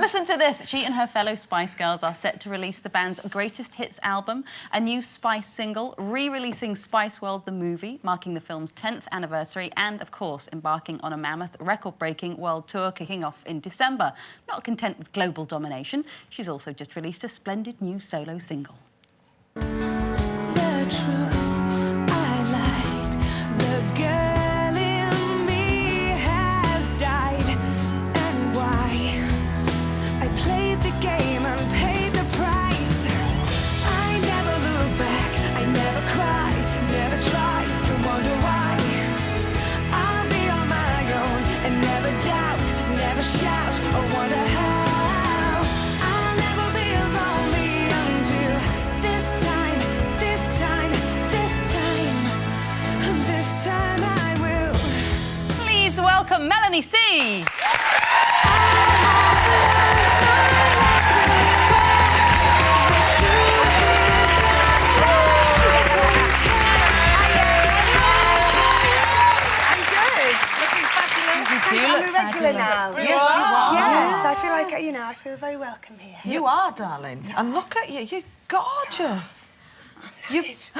Listen to this. She and her fellow Spice Girls are set to release the band's greatest hits album, a new Spice single, re-releasing Spice World the movie, marking the film's 10th anniversary, and, of course, embarking on a mammoth, record-breaking world tour kicking off in December. Not content with global domination, she's also just released a splendid new solo single. The truth I lied, the girl in me has died, and why? I played the game and paid the price. I never look back, I never cry, never try to wonder why. I'll be on my own and never doubt, never shout or wonder how. I'll never be lonely until this time, this time, this time, this time I will. Please welcome Melanie C. I'm a regular now. Yes, you are. Yes, I feel like, you know, I feel very welcome here. You are, darling. And look at you, you're gorgeous. You must be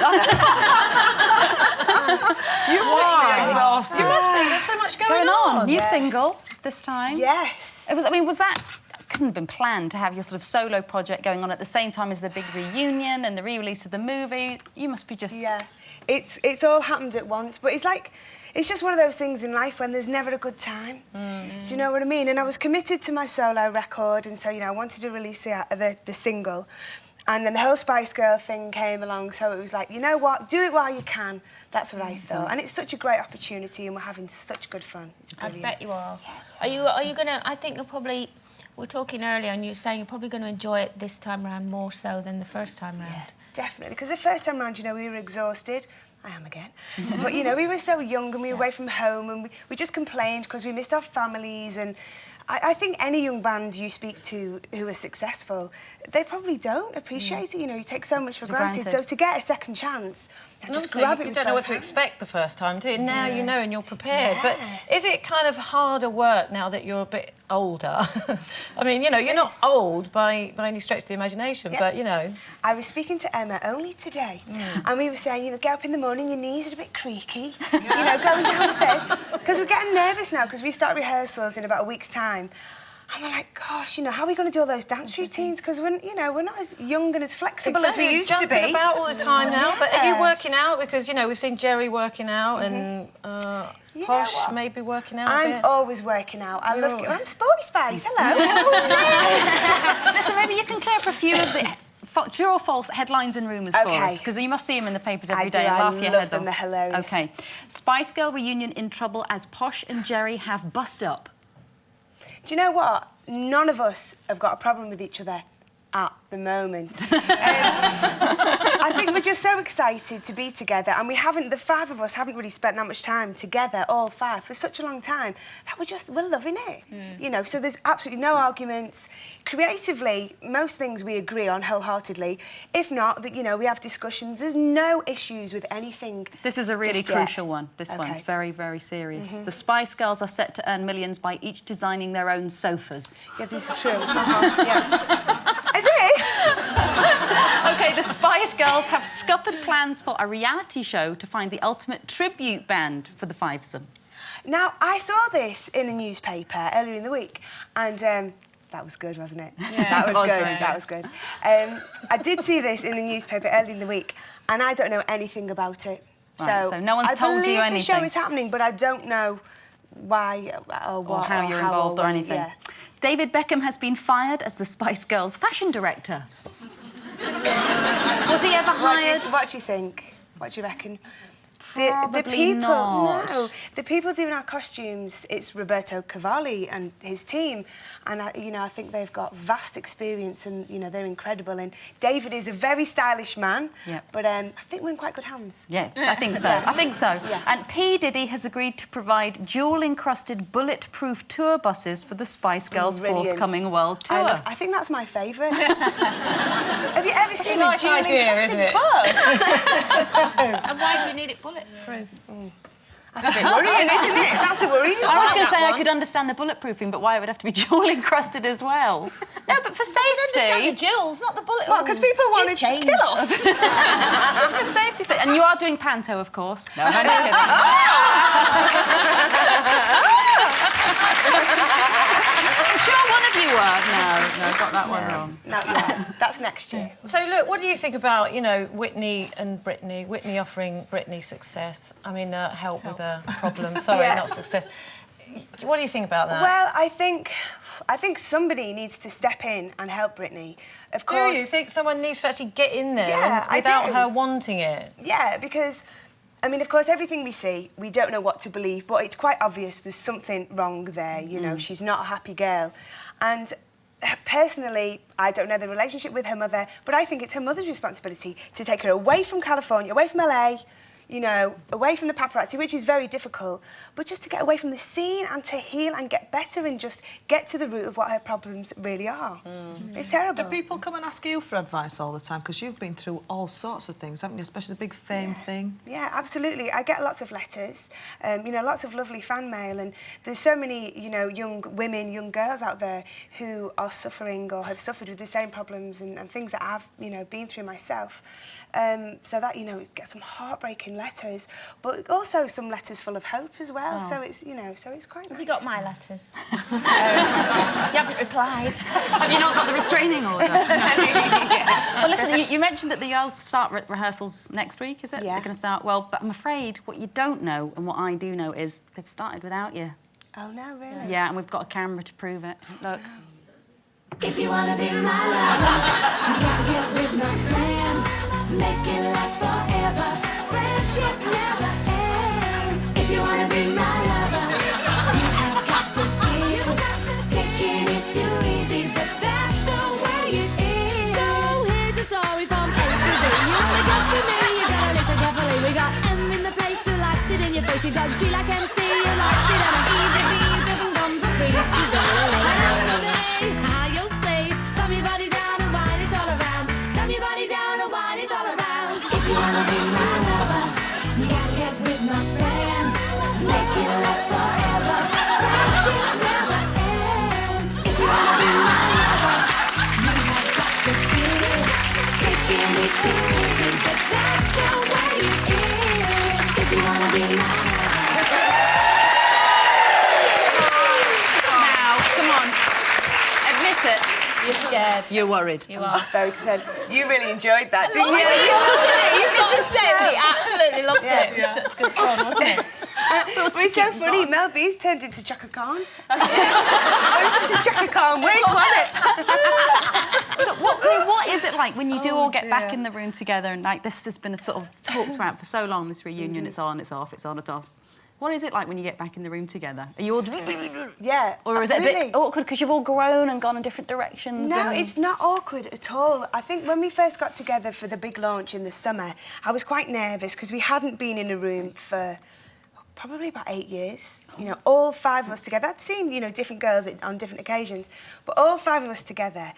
exhausted. You must be. There's so much going on. New single this time. Yes. It was. I mean, was that couldn't have been planned to have your sort of solo project going on at the same time as the big reunion and the re-release of the movie? You must be just. Yeah, it's all happened at once, but it's like, it's just one of those things in life when there's never a good time. Do you know what I mean? And I was committed to my solo record, and so, you know, I wanted to release the single. And then the whole Spice Girl thing came along, so it was like, you know what, do it while you can. That's what I thought. And it's such a great opportunity, and we're having such good fun. It's brilliant. I bet you are. Are you going to... I think you'll probably... We were talking earlier, and you were saying you're probably going to enjoy it this time round more so than the first time round. Yeah, definitely. Because the first time round, you know, we were exhausted. I am again. But, you know, we were so young and we were away from home, and we just complained because we missed our families. And I think any young band you speak to who are successful, they probably don't appreciate it. You know, you take so much for granted. So to get a second chance, and just grab it You with don't know both what to hands. expect the first time, do you? Now you know and you're prepared. Yeah. But is it kind of harder work now that you're a bit older? I mean, you know, you're not old by any stretch of the imagination, but, you know... I was speaking to Emma only today, and we were saying, you know, get up in the morning, your knees are a bit creaky, you know, going downstairs. Because we're getting nervous now, because we start rehearsals in about a week's time. And we're like, gosh, you know, how are we going to do all those dance routines? Because, you know, we're not as young and as flexible as we used to be. Jumping about all the time now. But are you working out? Because, you know, we've seen Jerry working out and Posh maybe working out a bit. I'm always working out. I love... I'm Sporty Spice, hello. Listen, maybe you can clear up a few of the true or false headlines and rumours for us, because you must see them in the papers every day and laugh your head off. They're hilarious. OK. Spice Girl reunion in trouble as Posh and Jerry have bust up. Do you know what? None of us have got a problem with each other at the moment. I think we're just so excited to be together, and the five of us haven't really spent that much time together, all five, for such a long time, that we're loving it. You know, so there's absolutely no arguments. Creatively, most things we agree on wholeheartedly. If not, you know, we have discussions. There's no issues with anything. This is a really crucial one. This one's very, very serious. The Spice Girls are set to earn millions by each designing their own sofas. Yeah, this is true. Yeah. Is it? OK, the Spice Girls have scuppered plans for a reality show to find the ultimate tribute band for the fivesome. Now, I saw this in a newspaper earlier in the week, and that was good, wasn't it? Yeah, that was good. That was good. I did see this in the newspaper earlier in the week, and I don't know anything about it. Right, so no one's told you anything. I believe the show is happening, but I don't know why or what, or how you're involved or anything. Yeah. David Beckham has been fired as the Spice Girls fashion director. Was he ever hired? What do you think? What do you reckon? Probably the people, not. No, the people doing our costumes, it's Roberto Cavalli and his team, and you know, I think they've got vast experience, and you know, they're incredible. And David is a very stylish man, but I think we're in quite good hands. Yeah, I think so. I think so. Yeah. And P Diddy has agreed to provide jewel-encrusted, bulletproof tour buses for the Spice Girls' forthcoming world tour. I think that's my favourite. Have you ever seen a jewel-encrusted idea, isn't it? bus? And why do you need it bulletproof? That's a bit worrying, isn't it? That's a worry. I was going to that say I one. could understand the bulletproofing, but why it would have to be jewel encrusted as well. No, but for Understand the safety. jewels, not the bullet. What, because people want to changed. kill us? Just for safety's sake. And you are doing panto, of course. No, I'm only kidding. I'm sure one of you were. No, got that one wrong. Not yet. That's next year. So, look, what do you think about, you know, Whitney and Britney? Whitney offering Britney success. I mean, help with a problem. Sorry, Yeah. not success. What do you think about that? Well, I think somebody needs to step in and help Britney. Of do course. you think someone needs to actually get in there Yeah, I without do. her wanting it? Yeah, because, I mean, of course, everything we see, we don't know what to believe, but it's quite obvious there's something wrong there, you know, she's not a happy girl. And personally, I don't know the relationship with her mother, but I think it's her mother's responsibility to take her away from California, away from LA, you know, away from the paparazzi, which is very difficult, but just to get away from the scene and to heal and get better and just get to the root of what her problems really are. It's terrible. Do people come and ask you for advice all the time? Because you've been through all sorts of things, haven't you? Especially the big fame thing. Yeah, absolutely. I get lots of letters, you know, lots of lovely fan mail, and there's so many, you know, young women, young girls out there who are suffering or have suffered with the same problems and things that I've, you know, been through myself. So that, you know, we get some heartbreaking letters, but also some letters full of hope as well. So it's, you know, so it's quite nice. Have you got my letters? You haven't replied. Have you not got the restraining order? Well, listen, you mentioned that the girls start rehearsals next week, is it? Yeah. They're going to start. Well, but I'm afraid what you don't know and what I do know is they've started without you. Oh, no, really? Yeah, and we've got a camera to prove it. Look. If you wanna be my lover, you gotta get with my friends. Make it last forever. Friendship never ends. If you wanna be my lover, you have got to give. Taking is too easy, but that's the way it is. So here's a story from A to Z. You wanna go with me, you gotta listen carefully. We got M in the place who likes it in your face. You got G like MC, you likes it, and easy B doesn't come for free. She's how you'll say, slam your body down and wine it all around. Slam your body down and wine it all around. If you wanna be my lover, you gotta get with my friends. Make it last forever. Friendship never ends. If you wanna be my lover, you have got to give. Taking is too easy, but that's the way it is. If you wanna be my lover. Now, come on. Admit it. You're scared. You're worried. You are. Very concerned. You really enjoyed that, didn't you? You could say we absolutely loved Yeah. it. It was such good fun, wasn't it? But it's so funny, Mel B's turned into Chaka Khan. It was such a Chaka Khan wig, wasn't it? So what is it like when you do all get back in the room together and like this has been a sort of talked about for so long, this reunion, it's on, it's off, it's on, it's off. What is it like when you get back in the room together? Are you all... Yeah, Or is it a bit absolutely. awkward because you've all grown and gone in different directions? No, and- it's not awkward at all. I think when we first got together for the big launch in the summer, I was quite nervous because we hadn't been in a room for probably about 8 years. You know, all 5 of us together. I'd seen, you know, different girls on different occasions, but all 5 of us together.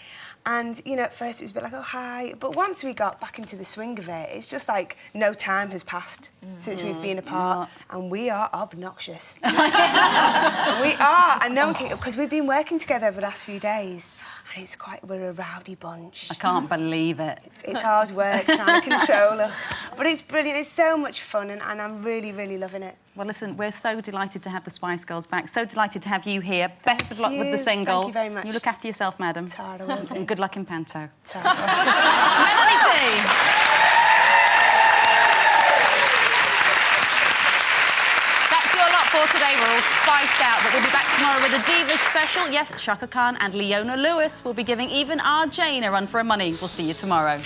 And, you know, at first it was a bit like, oh, hi. But once we got back into the swing of it, it's just like no time has passed since we've been apart. And we are obnoxious. We are. And no one can, because we've been working together over the last few days. And it's quite, we're a rowdy bunch. I can't believe it. It's hard work trying to control us. But it's brilliant. It's so much fun and I'm really, really loving it. Well, listen, we're so delighted to have the Spice Girls back. So delighted to have you here. Best of luck with the you. single. Thank you very much. You look after yourself, madam. Tara will do. And good luck in Panto. Tara. Melanie C. That's your lot for today. We're all spiced out, but we'll be back tomorrow with a Divas special. Yes, Shaka Khan and Leona Lewis will be giving even our Jane a run for her money. We'll see you tomorrow.